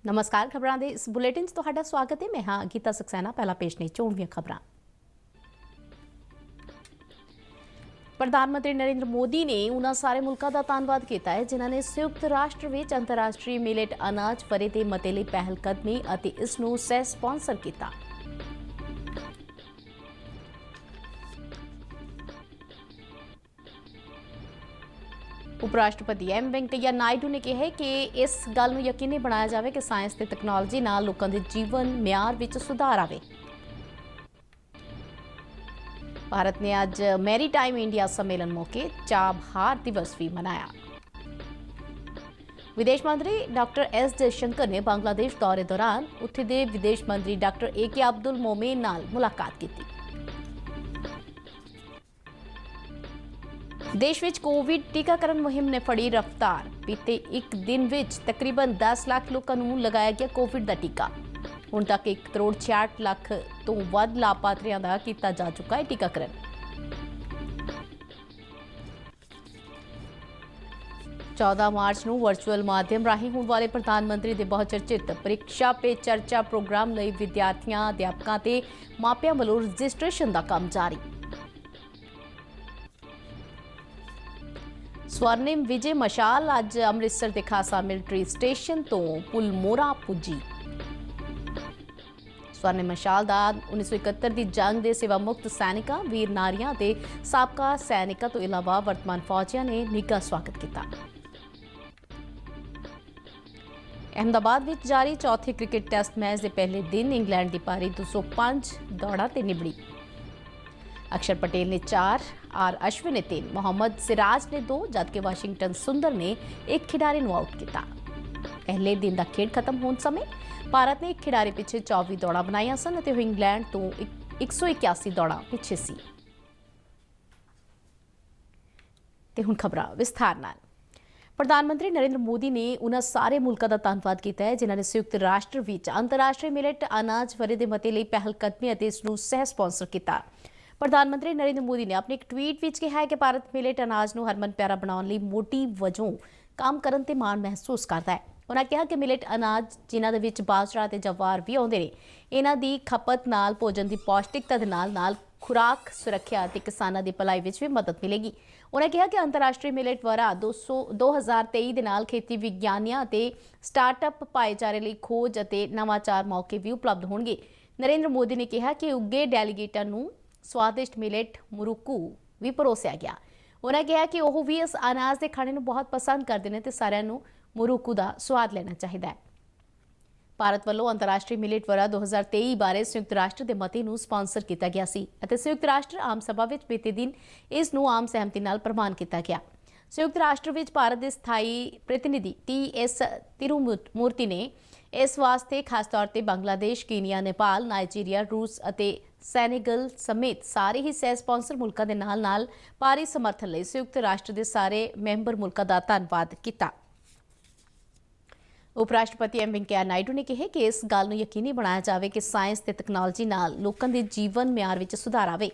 नमस्कार। खबरां दे इस बुलेटिन 'ਚ ਤੁਹਾਡਾ ਸਵਾਗਤ ਹੈ। मैं हाँ गीता सक्सेना। पहला पेश ने चोणवीਆਂ खबरां। प्रधानमंत्री नरेंद्र मोदी ने उन्हां सारे मुल्कां दा धन्नवाद कीता है जिन्हां ने संयुक्त राष्ट्र विच अंतरराष्ट्रीय मिलेट अनाज फरे दे मते लई पहलकदमी ਅਤੇ इस नूं सह स्पॉन्सर कीता। उपराष्ट्रपति एम वेंकैया नायडू ने कहा है कि इस गल नूं यकीनी बनाया जाए कि साइंस ते तकनोलॉजी नाल लोकां दे जीवन म्यार विच सुधार आवे। भारत ने अज मैरीटाइम इंडिया सम्मेलन मौके चाबहार दिवस भी मनाया। विदेश मंत्री डॉक्टर एस जयशंकर ने बांग्लादेश दौरे दौरान उत्थे दे विदेश मंत्री डॉक्टर AK अब्दुल मोमेन नाल मुलाकात की। देश विच कोविड टीकाकरण मुहिम ने फड़ी रफ्तार। बीते एक दिन विच तकरीबन 10 लाख लोगों नूं लगाया गया कोविड का टीका। हुण तक 1 करोड़ 66 लाख तो वध लाभार्थियों का किया जा चुका है टीकाकरण। मार्च को वर्चुअल माध्यम राही होने वाले प्रधानमंत्री के बहुचर्चित परीक्षा पे चर्चा प्रोग्राम लई विद्यार्थियों, अध्यापकों ते मापियां वालों रजिस्ट्रेशन का काम जारी। स्वर्णिम विजय मशाल अज अमृतसर के खासा मिलिट्री स्टेशन तो पुलमोरा पुजी। स्वर्णिम मशाल का 1971 की जंग के सेवा मुक्त सैनिकों, वीर नारियां ते साबका सैनिकों तो इलावा वर्तमान फौजियों ने निघा स्वागत किया। अहमदाबाद में जारी चौथे क्रिकेट टेस्ट मैच के पहले दिन इंग्लैंड की पारी 205 दौड़ां ते निबड़ी। अक्षर पटेल ने 4, आर अश्विन ने 3, मोहम्मद सिराज ने 2 जबकि वाशिंगटन सुंदर ने 1 खिडारी नूं आउट किया। पहले दिन का खेल खत्म होने समय भारत ने 1 खिडारी पिछे 24 दौड़ां बनाईयां सन अते इंग्लैंड तो 181 दौड़ां पिछे सी। ते हुण खबरां विस्तार नाल। प्रधानमंत्री नरेंद्र मोदी ने उन्हां सारे मुल्कां दा धन्नवाद कीता है जिन्हां ने संयुक्त राष्ट्र विच अंतरराष्ट्रीय मिलेट अनाज फरे दे मते लई पहलकदमी अते इस नूं सह स्पॉन्सर किया। प्रधानमंत्री नरेंद्र मोदी ने अपने एक ट्वीट विच कहा है कि भारत मिलेट अनाज नूं हरमन प्यारा बनाउण लई मोटी वजों काम करन ते माण महसूस करता है। उन्होंने कहा कि मिलेट अनाज जिन्हां दे विच बाजरा ते जवार भी आउंदे ने, इन्हां दी खपत नाल भोजन दी पौष्टिकता दे नाल खुराक सुरक्षा ते किसानां दी भलाई विच भी मदद मिलेगी। उन्होंने कहा कि अंतरराष्ट्रीय मिलेट वारा 2023 दे नाल खेती विग्यानियां ते स्टार्टअप भाईचारे लई खोज अते नवाचार मौके भी उपलब्ध होणगे। नरेंद्र मोदी ने कहा कि उगे डेलीगेटां नूं स्वादिष्ट मिलेट मुरुकू भी परोसिया गया। उन्होंने कहा कि वह भी इस अनाज के खाने को बहुत पसंद करते हैं तो सारिਆਂ ਨੂੰ मुरुकू का स्वाद लेना चाहिए। भारत वालों अंतरराष्ट्रीय मिलेट वारा 2023 बारे संयुक्त राष्ट्र के मते ਨੂੰ स्पॉन्सर किया गया सी ਅਤੇ संयुक्त राष्ट्र आम सभा ਵਿੱਚ बीते दिन इस ਨੂੰ आम सहमति ਨਾਲ ਪ੍ਰਵਾਨ ਕੀਤਾ ਗਿਆ। संयुक्त राष्ट्र ਵਿੱਚ भारत के स्थाई प्रतिनिधि TS तिरुमूर्ति ने इस वास्ते खास तौर पर बांग्लादेश, कीनिया, नेपाल, नाइजीरिया, रूस ਅਤੇ सैनेगल समेत सारे ही सह स्पॉन्सर मुल्कों के नाल भारी समर्थन लई संयुक्त राष्ट्र के सारे मैंबर मुल्कों का धन्नवाद किया। उपराष्ट्रपति एम वेंकैया नायडू ने कहा कि इस गल नूं यकीनी बनाया जाए कि साइंस ते तकनोलॉजी नाल लोकां दे जीवन म्यार विच सुधार आवे।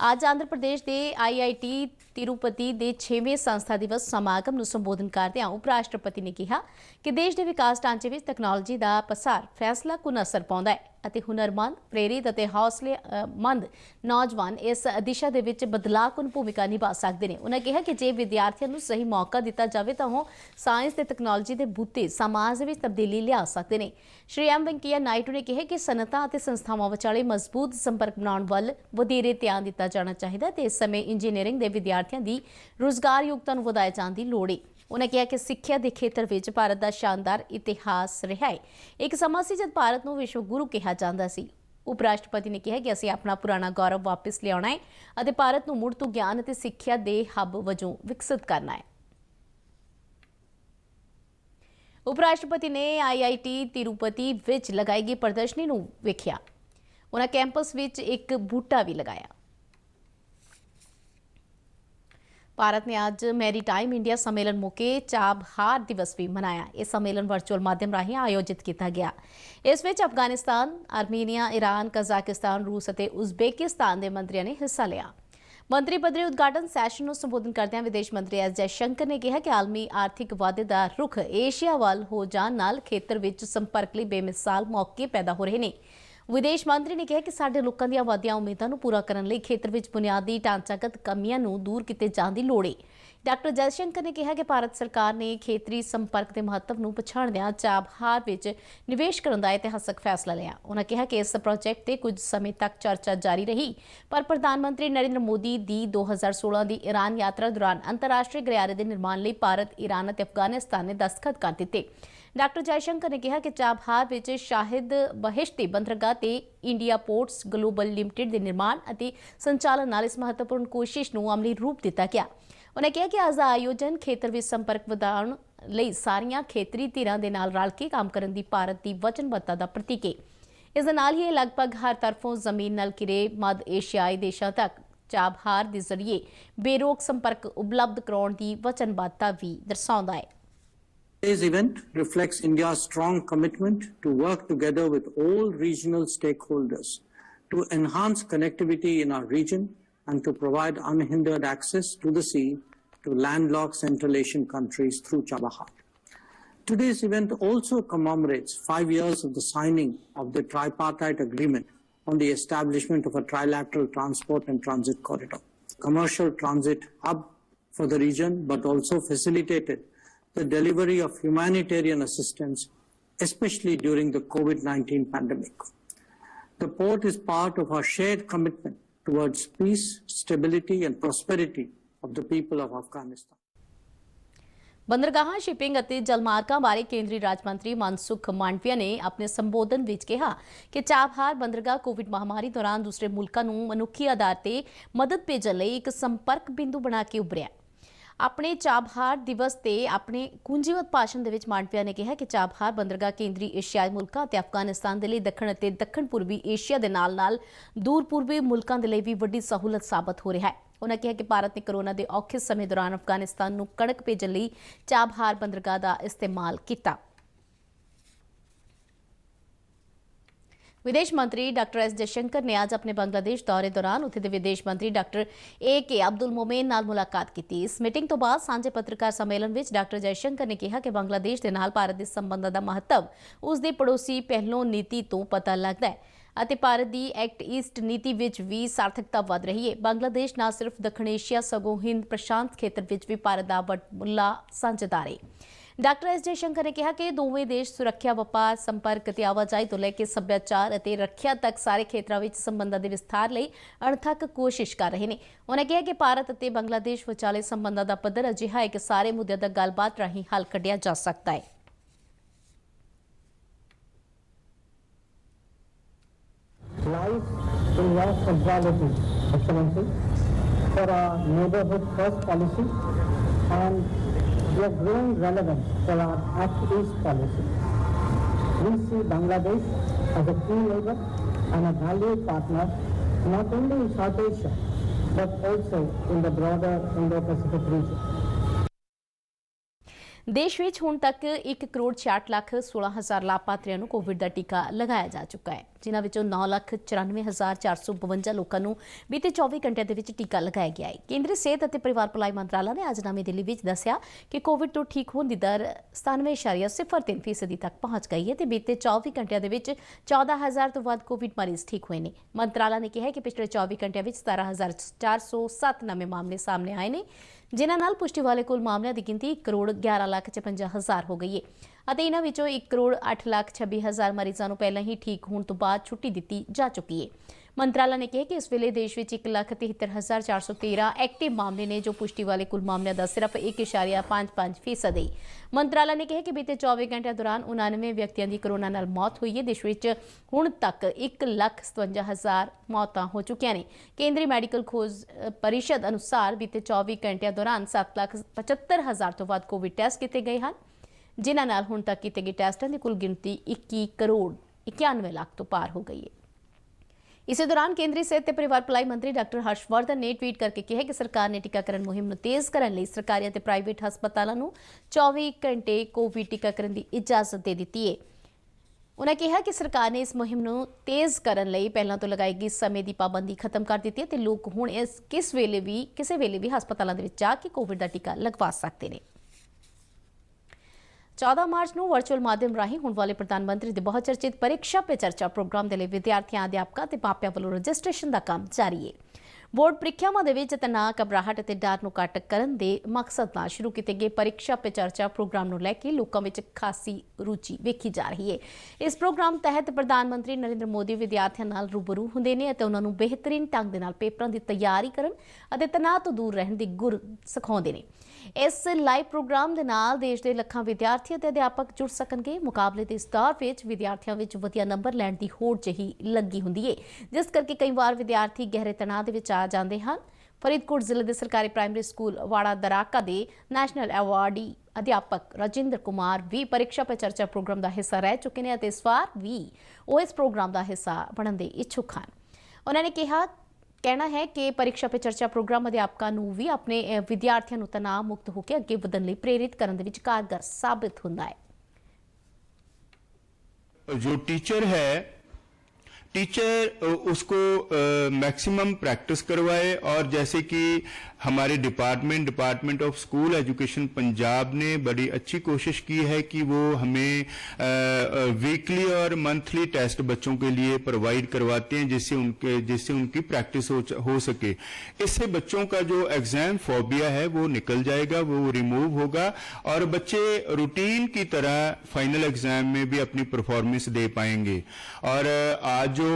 आज आंध्र प्रदेश के IIT तिरुपति के 6वें संस्था दिवस समागम नूं संबोधन करदे उपराष्ट्रपति ने कहा कि देश के विकास ढांचे में तकनोलॉजी का पसार फैसला कुन असर पाउंदा है ਅਤੇ ਹੁਨਰਮੰਦ, प्रेरित ਅਤੇ ਹੌਸਲੇਮੰਦ नौजवान इस दिशा ਦੇ ਵਿੱਚ ਬਦਲਾਅ ਕੁਨ ਭੂਮਿਕਾ ਨਿਭਾ ਸਕਦੇ ਨੇ। ਉਹਨਾਂ ਕਿਹਾ ਕਿ ਜੇ ਵਿਦਿਆਰਥੀਆਂ ਨੂੰ ਸਹੀ ਮੌਕਾ ਦਿੱਤਾ ਜਾਵੇ ਤਾਂ ਉਹ ਸਾਇੰਸ ਤੇ ਤਕਨਾਲੋਜੀ ਦੇ ਬੂਤੇ ਸਮਾਜ ਵਿੱਚ ਤਬਦੀਲੀ ਲਿਆ ਸਕਦੇ ਨੇ। ਸ਼੍ਰੀ ਐਮ ਵੈਂਕਈਆ ਨਾਇਡੂ ਨੇ ਕਿਹਾ ਕਿ ਸਨਅਤਾਂ ਅਤੇ ਸੰਸਥਾਵਾਂ ਵਿਚਾਲੇ ਮਜ਼ਬੂਤ ਸੰਪਰਕ ਬਣਾਉਣ ਵੱਲ ਵਧੇਰੇ ਧਿਆਨ ਦਿੱਤਾ ਜਾਣਾ ਚਾਹੀਦਾ ਤੇ ਇਸ ਸਮੇਂ ਇੰਜੀਨੀਅਰਿੰਗ ਦੇ ਵਿਦਿਆਰਥੀਆਂ ਦੀ ਰੁਜ਼ਗਾਰ ਯੋਗਤਾ ਨੂੰ ਵਧਾਏ ਜਾਣ ਦੀ ਲੋੜ ਹੈ। उन्होंने कहा कि सिक्ख्या के खेत्र में भारत का शानदार इतिहास रहा है। एक समा सी जब भारत को विश्व गुरु कहा जाता सी। उपराष्ट्रपति ने कहा कि असीं अपना पुराना गौरव वापस लियाउणा है और भारत को मुड़ तो ज्ञान और सिक्ख्या के हब वजों विकसित करना है। उपराष्ट्रपति ने IIT तिरुपति विच लगाई गई प्रदर्शनी नूं वेखिया। उन्होंने कैंपस विच एक बूटा भी लगाया। भारत ने आज मैरीटाइम इंडिया सम्मेलन मौके चाबहार दिवस भी मनाया। यह सम्मेलन वर्चुअल माध्यम राही आयोजित किया गया। इस विच अफगानिस्तान, आर्मीनिया, ईरान, कजाकिस्तान, रूस और उज़बेकिस्तान के मंत्रियों ने हिस्सा लिया। ਮੰਤਰੀ ਪੱਧਰੀ ਉਦਘਾਟਨ ਸੈਸ਼ਨ ਨੂੰ ਸੰਬੋਧਨ ਕਰਦਿਆਂ ਵਿਦੇਸ਼ ਮੰਤਰੀ ਐਸ ਜੈਸ਼ੰਕਰ ਨੇ ਕਿਹਾ ਕਿ ਆਲਮੀ ਆਰਥਿਕ ਵਾਧੇ ਦਾ ਰੁਖ ਏਸ਼ੀਆ ਵੱਲ ਹੋ ਜਾਣ ਨਾਲ ਖੇਤਰ ਵਿੱਚ ਸੰਪਰਕ ਲਈ ਬੇਮਿਸਾਲ ਮੌਕੇ ਪੈਦਾ ਹੋ ਰਹੇ ਨੇ। ਵਿਦੇਸ਼ ਮੰਤਰੀ ਨੇ ਕਿਹਾ ਕਿ ਸਾਡੇ ਲੋਕਾਂ ਦੀਆਂ ਵਾਧੀਆਂ ਉਮੀਦਾਂ ਨੂੰ ਪੂਰਾ ਕਰਨ ਲਈ ਖੇਤਰ ਵਿੱਚ ਬੁਨਿਆਦੀ ਢਾਂਚਾਗਤ ਕਮੀਆਂ ਨੂੰ ਦੂਰ ਕੀਤੇ ਜਾਣ ਦੀ ਲੋੜ ਹੈ। ਡਾਕਟਰ ਜੈਸ਼ੰਕਰ ਨੇ ਕਿਹਾ ਕਿ ਭਾਰਤ ਸਰਕਾਰ ਨੇ ਖੇਤਰੀ ਸੰਪਰਕ ਦੇ ਮਹੱਤਵ ਨੂੰ ਪਛਾਣਦਿਆਂ ਚਾਬਹਾਰ ਵਿੱਚ ਨਿਵੇਸ਼ ਕਰਨ ਦਾ ਇਤਿਹਾਸਕ ਫੈਸਲਾ ਲਿਆ। ਉਨ੍ਹਾਂ ਕਿਹਾ ਕਿ ਇਸ ਪ੍ਰੋਜੈਕਟ ਤੇ ਕੁਝ ਸਮੇਂ ਤੱਕ ਚਰਚਾ ਜਾਰੀ ਰਹੀ, ਪਰ ਪ੍ਰਧਾਨ ਮੰਤਰੀ ਨਰਿੰਦਰ ਮੋਦੀ ਦੀ 2016 ਦੀ ਈਰਾਨ ਯਾਤਰਾ ਦੌਰਾਨ ਅੰਤਰਰਾਸ਼ਟਰੀ ਗਲਿਆਰੇ ਦੇ ਨਿਰਮਾਣ ਲਈ ਭਾਰਤ, ਈਰਾਨ ਅਤੇ ਅਫਗਾਨਿਸਤਾਨ ਨੇ ਦਸਤਖਤ ਕਰ ਦਿੱਤੇ। ਡਾਕਟਰ ਜੈਸ਼ੰਕਰ ਨੇ ਕਿਹਾ ਕਿ ਚਾਬਹਾਰ ਵਿੱਚ ਸ਼ਾਹਿਦ ਬਹਿਸ਼ਤੀ ਬੰਦਰਗਾਹ ਤੇ ਇੰਡੀਆ ਪੋਰਟਸ ਗਲੋਬਲ ਲਿਮਟਿਡ ਦੇ ਨਿਰਮਾਣ ਅਤੇ ਸੰਚਾਲਨ ਨਾਲ ਇਸ ਮਹੱਤਵਪੂਰਨ ਕੋਸ਼ਿਸ਼ ਨੂੰ ਅਮਲੀ ਰੂਪ ਦਿੱਤਾ ਗਿਆ। ਉਨ੍ਹਾਂ ਕਿਹਾ ਕਿ ਅੱਜ ਦਾ ਆਯੋਜਨ ਖੇਤਰ ਵਿੱਚ ਸੰਪਰਕ ਵਧਾਉਣ ਲਈ ਸਾਰੀਆਂ ਖੇਤਰੀ ਧਿਰਾਂ ਦੇ ਨਾਲ ਰਲ ਕੇ ਕੰਮ ਕਰਨ ਦੀ ਭਾਰਤ ਦੀ ਵਚਨਬੱਧਤਾ ਦਾ ਪ੍ਰਤੀਕ ਹੈ। ਇਸ ਦੇ ਨਾਲ ਹੀ ਇਹ ਲਗਭਗ ਹਰ ਤਰਫੋਂ ਜ਼ਮੀਨ ਨਾਲ ਘਿਰੇ ਮੱਧ ਏਸ਼ੀਆਈ ਦੇਸ਼ਾਂ ਤੱਕ ਚਾਬਹਾਰ ਦੇ ਜ਼ਰੀਏ ਬੇਰੋਕ ਸੰਪਰਕ ਉਪਲਬਧ ਕਰਾਉਣ ਦੀ ਵਚਨਬੱਧਤਾ ਵੀ ਦਰਸਾਉਂਦਾ ਹੈ। Today's event reflects India's strong commitment to work together with all regional stakeholders to enhance connectivity in our region and to provide unhindered access to the sea to landlocked Central Asian countries through Chabahar. Today's event also commemorates 5 years of the signing of the tripartite agreement on the establishment of a trilateral transport and transit corridor, commercial transit hub for the region, but also facilitated the delivery of humanitarian assistance, especially during the COVID-19 pandemic. The port is part of our shared commitment towards peace, stability and prosperity of the people of Afghanistan. ਬੰਦਰਗਾਹਾਂ, shipping ਅਤੇ ਜਲਮਾਰਗਾਂ ਬਾਰੇ ਕੇਂਦਰੀ ਰਾਜ ਮੰਤਰੀ ਮਨਸੁਖ ਮਾਂਡਵੀਆ ਨੇ ਆਪਣੇ ਸੰਬੋਧਨ ਵਿੱਚ ਕਿਹਾ ਕਿ ਚਾਬਹਾਰ ਬੰਦਰਗਾਹ ਕੋਵਿਡ ਮਹਾਮਾਰੀ ਦੌਰਾਨ ਦੂਸਰੇ ਮੁਲਕਾਂ ਨੂੰ ਮਨੁੱਖੀ ਆਧਾਰ ਤੇ ਮਦਦ ਭੇਜਣ ਲਈ ਇੱਕ ਸੰਪਰਕ ਬਿੰਦੂ ਬਣਾ ਕੇ ਉੱਭਰਿਆ। ਆਪਣੇ ਚਾਬਹਾਰ ਦਿਵਸ ਤੇ ਆਪਣੇ ਕੁੰਜੀਵਤ ਭਾਸ਼ਣ ਦੇ ਵਿੱਚ ਮਾਂਡਵੀਆ ਨੇ ਕਿਹਾ ਕਿ ਚਾਬਹਾਰ ਬੰਦਰਗਾਹ ਕੇਂਦਰੀ ਏਸ਼ੀਆਈ ਮੁਲਕਾਂ ਅਤੇ ਅਫਗਾਨਿਸਤਾਨ ਦੇ ਲਈ ਦੱਖਣ ਅਤੇ ਦੱਖਣ ਪੂਰਬੀ ਏਸ਼ੀਆ ਦੇ ਨਾਲ-ਨਾਲ ਦੂਰ ਪੂਰਬੀ ਮੁਲਕਾਂ ਦੇ ਲਈ ਵੀ ਵੱਡੀ ਸਹੂਲਤ ਸਾਬਤ ਹੋ ਰਿਹਾ ਹੈ। ਉਨ੍ਹਾਂ ਕਿਹਾ ਕਿ ਭਾਰਤ ਨੇ ਕੋਰੋਨਾ ਦੇ ਔਖੇ ਸਮੇਂ ਦੌਰਾਨ ਅਫਗਾਨਿਸਤਾਨ ਨੂੰ ਕਣਕ ਭੇਜਣ ਲਈ ਚਾਬਹਾਰ ਬੰਦਰਗਾਹ ਦਾ ਇਸਤੇਮਾਲ ਕੀਤਾ। विदेश मंत्री डॉक्टर एस जयशंकर ने आज अपने बांग्लादेश दौरे दौरान उत्थे दे विदेश मंत्री डॉक्टर ए अब्दुल मोमेन नाल मुलाकात की। इस मीटिंग तो बाद सांझे पत्रकार सम्मेलन में डॉक्टर जयशंकर ने कहा कि बांग्लादेश के नाल भारत के संबंधों का महत्व उसकी पड़ोसी पहलों नीति तो पता लगता है ਅਤੇ ਭਾਰਤ ਦੀ ਐਕਟ ਈਸਟ ਨੀਤੀ ਵਿੱਚ ਵੀ ਸਾਰਥਕਤਾ ਵਧ ਰਹੀ ਹੈ। ਬਾਂਗਲਾਦੇਸ਼ ਨਾ ਸਿਰਫ ਦੱਖਣ ਏਸ਼ੀਆ ਸਗੋਂ ਹਿੰਦ ਪ੍ਰਸ਼ਾਂਤ ਖੇਤਰ ਵਿੱਚ ਵੀ ਭਾਰਤ ਦਾ ਵੱਡਾ ਸਾਂਝੇਦਾਰ ਹੈ। ਡਾਕਟਰ ਐਸ ਜੈਸ਼ੰਕਰ ਨੇ ਕਿਹਾ ਕਿ ਦੋਵੇਂ ਦੇਸ਼ ਸੁਰੱਖਿਆ, ਵਪਾਰ, ਸੰਪਰਕ ਅਤੇ ਆਵਾਜਾਈ ਤੋਂ ਲੈ ਕੇ ਸੱਭਿਆਚਾਰ ਅਤੇ ਰੱਖਿਆ ਤੱਕ ਸਾਰੇ ਖੇਤਰਾਂ ਵਿੱਚ ਸੰਬੰਧਾਂ ਦੇ ਵਿਸਥਾਰ ਲਈ ਅਣਥੱਕ ਕੋਸ਼ਿਸ਼ ਕਰ ਰਹੇ ਨੇ। ਉਨ੍ਹਾਂ ਕਿਹਾ ਕਿ ਭਾਰਤ ਅਤੇ ਬੰਗਲਾਦੇਸ਼ ਵਿਚਾਲੇ ਸੰਬੰਧਾਂ ਦਾ ਪੱਧਰ ਅਜਿਹਾ ਹੈ ਕਿ ਸਾਰੇ ਮੁੱਦਿਆਂ ਦਾ ਗੱਲਬਾਤ ਰਾਹੀਂ ਹੱਲ ਕੱਢਿਆ ਜਾ ਸਕਦਾ ਹੈ। Lies in your centrality, Excellency, for our neighborhood first policy and their growing relevance for our Act East policy. We see Bangladesh as a key neighbor and a valued partner not only in South Asia but also in the broader Indo-Pacific region. ਦੇਸ਼ ਵਿੱਚ ਹੁਣ ਤੱਕ 1,66,16,000 ਲਾਭਪਾਤਰੀਆਂ ਨੂੰ Covid ਦਾ ਟੀਕਾ ਲਗਾਇਆ ਜਾ ਚੁੱਕਾ ਹੈ, ਜਿਨ੍ਹਾਂ ਵਿੱਚੋਂ 9,94,452 ਲੋਕਾਂ ਨੂੰ ਬੀਤੇ 24 ਘੰਟਿਆਂ ਦੇ ਵਿੱਚ ਟੀਕਾ ਲਗਾਇਆ ਗਿਆ ਹੈ। ਕੇਂਦਰੀ ਸਿਹਤ ਅਤੇ ਪਰਿਵਾਰ ਭਲਾਈ ਮੰਤਰਾਲਾ ਨੇ ਅੱਜ ਨਵੀਂ ਦਿੱਲੀ ਵਿੱਚ ਦੱਸਿਆ ਕਿ ਕੋਵਿਡ ਤੋਂ ਠੀਕ ਹੋਣ ਦੀ ਦਰ 97.03% ਤੱਕ ਪਹੁੰਚ ਗਈ ਹੈ ਤੇ ਬੀਤੇ 24 ਘੰਟਿਆਂ ਦੇ ਵਿੱਚ 14,000 ਤੋਂ ਵੱਧ ਕੋਵਿਡ ਮਰੀਜ਼ ਠੀਕ ਹੋਏ ਨੇ। ਮੰਤਰਾਲਾ ਨੇ ਕਿਹਾ ਕਿ ਪਿਛਲੇ 24 ਘੰਟਿਆਂ ਵਿੱਚ 17,407 ਨਵੇਂ ਮਾਮਲੇ ਸਾਹਮਣੇ ਆਏ ਨੇ, ਜਿਨ੍ਹਾਂ ਨਾਲ ਪੁਸ਼ਟੀ ਵਾਲੇ ਕੁੱਲ ਮਾਮਲਿਆਂ ਦੀ ਗਿਣਤੀ 1,11,56,000 ਹੋ ਗਈ ਹੈ ਅਤੇ ਇਹਨਾਂ ਵਿੱਚੋਂ 1,08,26,000 ਮਰੀਜ਼ਾਂ ਨੂੰ ਪਹਿਲਾਂ ਹੀ ਠੀਕ ਹੋਣ ਤੋਂ ਬਾਅਦ ਛੁੱਟੀ ਦਿੱਤੀ ਜਾ ਚੁੱਕੀ ਹੈ। ਮੰਤਰਾਲਾ ਨੇ ਕਿਹਾ ਕਿ ਇਸ ਵੇਲੇ ਦੇਸ਼ ਵਿੱਚ 1,73,413 ਐਕਟਿਵ ਮਾਮਲੇ ਨੇ, ਜੋ ਪੁਸ਼ਟੀ ਵਾਲੇ ਕੁੱਲ ਮਾਮਲਿਆਂ ਦਾ ਸਿਰਫ 1.55% ਹੈ। ਮੰਤਰਾਲਾ ਨੇ ਕਿਹਾ ਕਿ ਬੀਤੇ 24 ਘੰਟਿਆਂ ਦੌਰਾਨ 99 ਵਿਅਕਤੀਆਂ ਦੀ ਕੋਰੋਨਾ ਨਾਲ ਮੌਤ ਹੋਈ ਹੈ। ਦੇਸ਼ ਵਿੱਚ ਹੁਣ ਤੱਕ 1,57,000 ਮੌਤਾਂ ਹੋ ਚੁੱਕੀਆਂ ਨੇ। ਕੇਂਦਰੀ ਮੈਡੀਕਲ ਖੋਜ ਪਰਿਸ਼ਦ ਅਨੁਸਾਰ ਬੀਤੇ 24 ਘੰਟਿਆਂ ਦੌਰਾਨ 7,75,000 ਤੋਂ ਵੱਧ ਕੋਵਿਡ ਟੈਸਟ ਕੀਤੇ ਗਏ ਹਨ, ਜਿਨ੍ਹਾਂ ਨਾਲ ਹੁਣ ਤੱਕ ਕੀਤੇ ਗਏ ਟੈਸਟਾਂ ਦੀ ਕੁੱਲ ਗਿਣਤੀ 21,91,00,000 ਤੋਂ ਪਾਰ ਹੋ ਗਈ ਹੈ। ਇਸੇ ਦੌਰਾਨ ਕੇਂਦਰੀ ਸਿਹਤ ਤੇ ਪਰਿਵਾਰ ਭਲਾਈ ਮੰਤਰੀ ਡਾਕਟਰ ਹਰਸ਼ਵਰਧਨ ਨੇ ਟਵੀਟ ਕਰਕੇ ਕਿਹਾ ਕਿ ਸਰਕਾਰ ਨੇ ਟੀਕਾਕਰਨ ਮੁਹਿੰਮ ਨੂੰ ਤੇਜ਼ ਕਰਨ ਲਈ ਸਰਕਾਰੀ ਅਤੇ ਪ੍ਰਾਈਵੇਟ ਹਸਪਤਾਲਾਂ ਨੂੰ 24 ਘੰਟੇ ਕੋਵਿਡ ਟੀਕਾਕਰਨ ਦੀ ਇਜਾਜ਼ਤ ਦੇ ਦਿੱਤੀ ਹੈ। ਉਨ੍ਹਾਂ ਕਿਹਾ ਕਿ ਸਰਕਾਰ ਨੇ ਇਸ ਮੁਹਿੰਮ ਨੂੰ ਤੇਜ਼ ਕਰਨ ਲਈ ਪਹਿਲਾਂ ਤੋਂ ਲਗਾਈ ਗਈ ਸਮੇਂ ਦੀ ਪਾਬੰਦੀ ਖਤਮ ਕਰ ਦਿੱਤੀ ਹੈ ਤੇ ਲੋਕ ਹੁਣ ਕਿਸੇ ਵੇਲੇ ਵੀ ਹਸਪਤਾਲਾਂ ਦੇ ਵਿੱਚ ਜਾ ਕੇ ਕੋਵਿਡ ਦਾ ਟੀਕਾ ਲਗਵਾ ਸਕਦੇ ਨੇ। 14 ਮਾਰਚ ਨੂੰ ਵਰਚੁਅਲ ਮਾਧਿਅਮ ਰਾਹੀਂ ਹੋਣ ਵਾਲੇ ਪ੍ਰਧਾਨ ਮੰਤਰੀ ਦੇ ਬਹੁਤ ਚਰਚਿਤ ਪਰੀਖਿਆ ਪੇ ਚਰਚਾ ਪ੍ਰੋਗਰਾਮ ਦੇ ਲਈ ਵਿਦਿਆਰਥੀਆਂ, ਅਧਿਆਪਕਾਂ ਤੇ ਮਾਪਿਆਂ ਵੱਲੋਂ ਰਜਿਸਟ੍ਰੇਸ਼ਨ ਦਾ ਕੰਮ ਜਾਰੀ ਹੈ। ਬੋਰਡ ਪ੍ਰੀਖਿਆਵਾਂ ਦੇ ਵਿੱਚ ਤਣਾਅ, ਘਬਰਾਹਟ ਅਤੇ ਡਰ ਨੂੰ ਘੱਟ ਕਰਨ ਦੇ ਮਕਸਦ ਨਾਲ ਸ਼ੁਰੂ ਕੀਤੇ ਗਏ ਪਰੀਖਿਆ ਪੇ ਚਰਚਾ ਪ੍ਰੋਗਰਾਮ ਨੂੰ ਲੈ ਕੇ ਲੋਕਾਂ ਵਿੱਚ ਖਾਸੀ ਰੁਚੀ ਵੇਖੀ ਜਾ ਰਹੀ ਹੈ। ਇਸ ਪ੍ਰੋਗਰਾਮ ਤਹਿਤ ਪ੍ਰਧਾਨ ਮੰਤਰੀ ਨਰਿੰਦਰ ਮੋਦੀ ਵਿਦਿਆਰਥੀਆਂ ਨਾਲ ਰੂਬਰੂ ਹੁੰਦੇ ਨੇ ਅਤੇ ਉਹਨਾਂ ਨੂੰ ਬਿਹਤਰੀਨ ਢੰਗ ਦੇ ਨਾਲ ਪੇਪਰਾਂ ਦੀ ਤਿਆਰੀ ਕਰਨ ਅਤੇ ਤਣਾਅ ਤੋਂ ਦੂਰ ਰਹਿਣ ਦੀ ਗੁਰ ਸਿਖਾਉਂਦੇ ਨੇ। ਇਸ ਲਾਈਵ ਪ੍ਰੋਗਰਾਮ ਦੇ ਨਾਲ ਦੇਸ਼ ਦੇ ਲੱਖਾਂ ਵਿਦਿਆਰਥੀ ਅਤੇ ਅਧਿਆਪਕ ਜੁੜ ਸਕਣਗੇ। ਮੁਕਾਬਲੇ ਦੇ ਇਸ ਦੌਰ ਵਿੱਚ ਵਿਦਿਆਰਥੀਆਂ ਵਿੱਚ ਵਧੀਆ ਨੰਬਰ ਲੈਣ ਦੀ ਹੋੜ ਜਿਹੀ ਲੱਗੀ ਹੁੰਦੀ ਹੈ, ਜਿਸ ਕਰਕੇ ਕਈ ਵਾਰ ਵਿਦਿਆਰਥੀ ਗਹਿਰੇ ਤਣਾਅ ਦੇ ਵਿੱਚ ਆ ਜਾਂਦੇ ਹਨ। ਫਰੀਦਕੋਟ ਜ਼ਿਲ੍ਹੇ ਦੇ ਸਰਕਾਰੀ ਪ੍ਰਾਇਮਰੀ ਸਕੂਲ ਵਾੜਾ ਦਰਾਕਾ ਦੇ ਨੈਸ਼ਨਲ ਐਵਾਰਡੀ ਅਧਿਆਪਕ ਰਾਜਿੰਦਰ ਕੁਮਾਰ ਵੀ ਪਰੀਖਿਆ ਪੇ ਚਰਚਾ ਪ੍ਰੋਗਰਾਮ ਦਾ ਹਿੱਸਾ ਰਹਿ ਚੁੱਕੇ ਨੇ ਅਤੇ ਇਸ ਵਾਰ ਵੀ ਉਹ ਇਸ ਪ੍ਰੋਗਰਾਮ ਦਾ ਹਿੱਸਾ ਬਣਨ ਦੇ ਇੱਛੁਕ ਹਨ। ਉਹਨਾਂ ਨੇ ਕਹਿਣਾ ਹੈ ਕਿ ਪਰੀਖਿਆ ਪੇ ਚਰਚਾ ਪ੍ਰੋਗਰਾਮ ਅਧਿਆਪਕਾਂ ਨੂੰ ਵੀ ਆਪਣੇ ਵਿਦਿਆਰਥੀਆਂ ਨੂੰ ਤਣਾਅ ਮੁਕਤ ਹੋ ਕੇ ਅੱਗੇ ਵਧਣ ਲਈ ਪ੍ਰੇਰਿਤ ਕਰਨ ਦੇ ਵਿੱਚ ਕਾਰਗਰ ਸਾਬਿਤ ਹੁੰਦਾ ਹੈ। जो टीचर उसको मैक्सिमम प्रैक्टिस करवाए और जैसे कि हमारे department of school education Punjab ने बड़ी अच्छी कोशिश की है कि वो हमें वीकली और मंथली टेस्ट बच्चों के लिए प्रोवाइड करवाते हैं जिससे उनकी प्रैक्टिस हो सके। इससे बच्चों का जो एग्जाम फोबिया है वो निकल जाएगा, वो रिमूव होगा और बच्चे रूटीन की तरह फाइनल एग्जाम में भी अपनी परफॉर्मेंस दे पाएंगे। और आज जो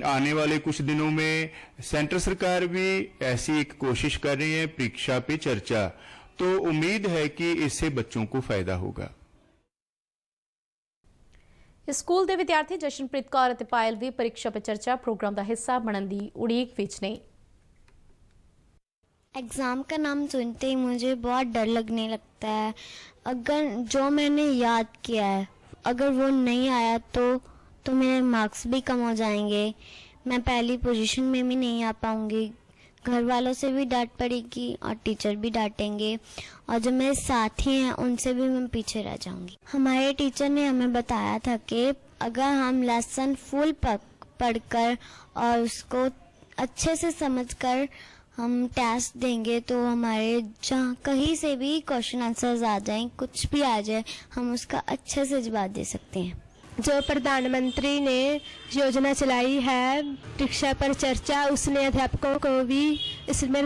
आने वाले कुछ दिनों में सेंट्रल सरकार भी ऐसी एक कोशिश कर रही है परीक्षा पे चर्चा, तो उम्मीद है कि इससे बच्चों को फायदा होगा। स्कूल के विद्यार्थी जशनप्रीत कौर और पायल भी परीक्षा पे चर्चा प्रोग्राम का हिस्सा बनने की उड़ीक विच ने। एग्ज़ाम का नाम सुनते ही मुझे बहुत डर लगने लगता है। अगर जो मैंने याद किया है अगर वो नहीं आया तो मेरे मार्क्स भी कम हो जाएंगे, मैं पहली पोजीशन में भी नहीं आ पाऊँगी, घर वालों से भी डांट पड़ेगी और टीचर भी डांटेंगे और जो मेरे साथी हैं उनसे भी मैं पीछे रह जाऊँगी। हमारे टीचर ने हमें बताया था कि अगर हम लेसन फुल पढ़कर और उसको अच्छे से समझकर हम टेस्ट देंगे तो हमारे जहाँ कहीं से भी क्वेश्चन आंसर्स आ जाएं, कुछ भी आ जाए, हम उसका अच्छे से जवाब दे सकते हैं। जो प्रधानमंत्री ने योजना चलाई है परीक्षा पर चर्चा, उसने अध्यापकों को भी इसमें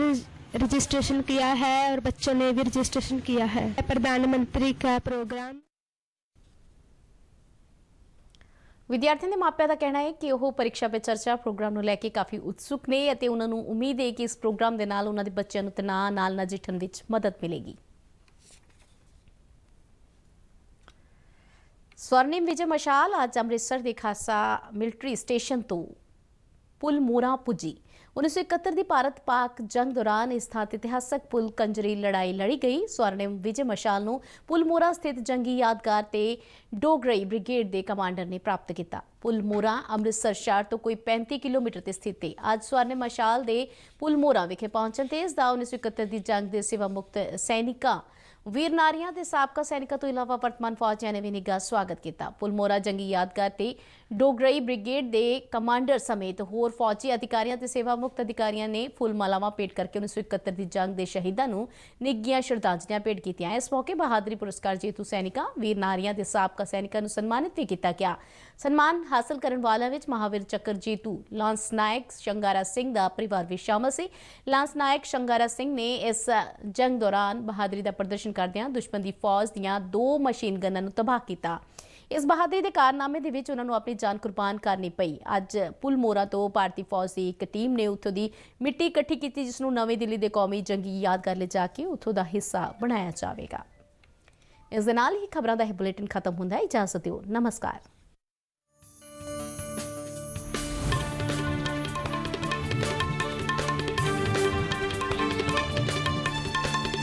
रजिस्ट्रेशन किया है और बच्चों ने भी रजिस्ट्रेशन किया है। प्रधानमंत्री का प्रोग्राम विद्यार्थियों के मापिਆਂ ਦਾ ਕਹਿਣਾ ਹੈ ਕਿ ਉਹ ਪਰੀਖਿਆ ਪੇ ਚਰਚਾ ਪ੍ਰੋਗਰਾਮ ਨੂੰ ਲੈ ਕੇ ਕਾਫੀ ਉਤਸੁਕ ਨੇ ਅਤੇ ਉਹਨਾਂ ਨੂੰ ਉਮੀਦ ਹੈ ਕਿ ਇਸ ਪ੍ਰੋਗਰਾਮ ਦੇ ਨਾਲ ਉਹਨਾਂ ਦੇ ਬੱਚਿਆਂ ਨੂੰ ਤਣਾਅ ਨਾਲ ਨਜਿੱਠਣ ਵਿੱਚ ਮਦਦ ਮਿਲੇਗੀ। स्वर्णिम विजय मशाल आज अमृतसर के खासा मिलिट्री स्टेशन तो पुल मोरा पुजी। 1971 की भारत पाक जंग दौरान इस थां इतिहासक पुल कंजरी लड़ाई लड़ी गई। स्वर्णिम विजय मशाल नूं पुल मोरा स्थित जंगी यादगार ते डोगरई ब्रिगेड के कमांडर ने प्राप्त किया। पुल मोरा अमृतसर शहर तो कोई 35 किलोमीटर से स्थित है। आज स्वर्णिम मशाल के पुल मोरा विखे पहुंचण ते इसदा 1971 की जंग के सेवा मुक्त सैनिकों वीर नारियां ते साबका सैनिकों तो इलावा वर्तमान फौजियां ने भी निघा स्वागत किया। पुल मोरा जंगी यादगार ते डोगरई ब्रिगेड के कमांडर समेत होर फौजी अधिकारियों ते सेवा मुक्त अधिकारियों ने फुल मालावां भेंट करके 1971 की जंग के शहीदों नूं निੱਘੀਆਂ श्रद्धांजलियां भेंट कीतियां। इस मौके बहादुरी पुरस्कार जेतू सैनिकों वीर नारियां ते साबका सैनिकों नूं सन्मानित भी किया गया। सन्मान हासिल करने वालों में महावीर चक्र जेतू लांस नायक शंगारा सिंह का परिवार भी शामिल से। लांस नायक शंगारा सिंह ने इस जंग दौरान बहादुरी का प्रदर्शन करदियां दुश्मन की फौज दीयां 2 मशीन गन्नां नूं तबाह किया। इस बहादुरी के कारनामे दे विच उन्हां नूं अपनी जान कुर्बान करनी पई। अज पुल मोरा तो भारतीय फौज की एक टीम ने उत्थों की मिट्टी इकट्ठी की जिसनूं नवीं दिल्ली के कौमी जंगी यादगार ले जाके उत्थों का हिस्सा बनाया जाएगा। इस दे नाल ही खबरों का यह बुलेटिन खत्म हुंदा है। इजाजत दिओ, नमस्कार।